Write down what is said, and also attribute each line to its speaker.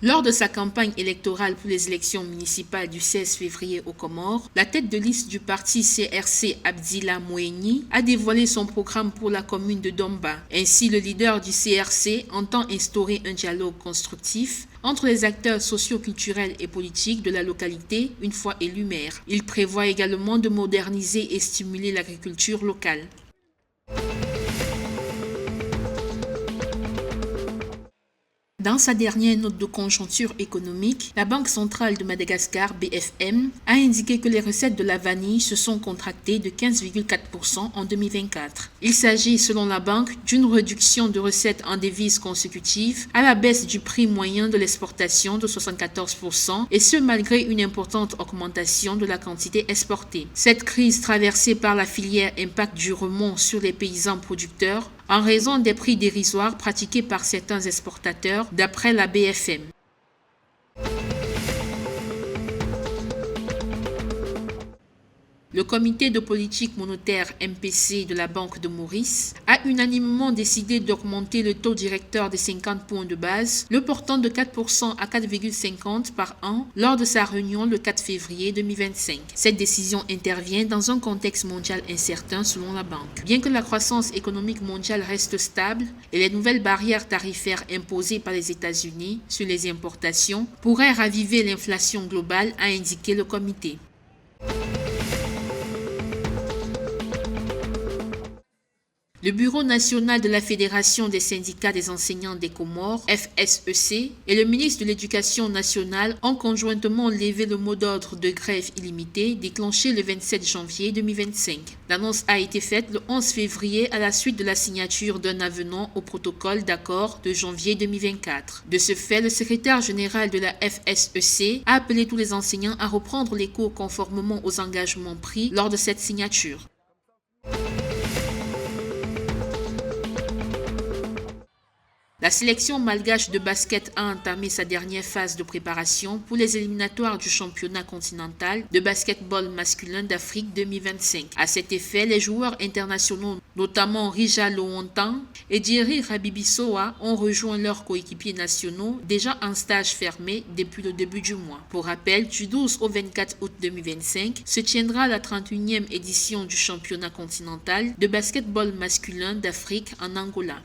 Speaker 1: Lors de sa campagne électorale pour les élections municipales du 16 février aux Comores, la tête de liste du parti CRC Abdillah Moueni a dévoilé son programme pour la commune de Domba. Ainsi, le leader du CRC entend instaurer un dialogue constructif entre les acteurs socio-culturels et politiques de la localité une fois élu maire. Il prévoit également de moderniser et stimuler l'agriculture locale. Dans sa dernière note de conjoncture économique, la Banque centrale de Madagascar, BFM, a indiqué que les recettes de la vanille se sont contractées de 15,4% en 2024. Il s'agit, selon la banque, d'une réduction de recettes en devises consécutives à la baisse du prix moyen de l'exportation de 74%, et ce malgré une importante augmentation de la quantité exportée. Cette crise traversée par la filière impacte durement sur les paysans producteurs en raison des prix dérisoires pratiqués par certains exportateurs, d'après la BFM. Le comité de politique monétaire MPC de la Banque de Maurice a unanimement décidé d'augmenter le taux directeur de 50 points de base, le portant de 4% à 4,50% par an lors de sa réunion le 4 février 2025. Cette décision intervient dans un contexte mondial incertain selon la banque. Bien que la croissance économique mondiale reste stable et les nouvelles barrières tarifaires imposées par les États-Unis sur les importations pourraient raviver l'inflation globale, a indiqué le comité. Le Bureau national de la Fédération des syndicats des enseignants des Comores, FSEC, et le ministre de l'Éducation nationale ont conjointement levé le mot d'ordre de grève illimitée déclenché le 27 janvier 2025. L'annonce a été faite le 11 février à la suite de la signature d'un avenant au protocole d'accord de janvier 2024. De ce fait, le secrétaire général de la FSEC a appelé tous les enseignants à reprendre les cours conformément aux engagements pris lors de cette signature. La sélection malgache de basket a entamé sa dernière phase de préparation pour les éliminatoires du championnat continental de basketball masculin d'Afrique 2025. À cet effet, les joueurs internationaux, notamment Rija Lowontan et Djeri Rabibisoa, ont rejoint leurs coéquipiers nationaux déjà en stage fermé depuis le début du mois. Pour rappel, du 12 au 24 août 2025 se tiendra la 31e édition du championnat continental de basketball masculin d'Afrique en Angola.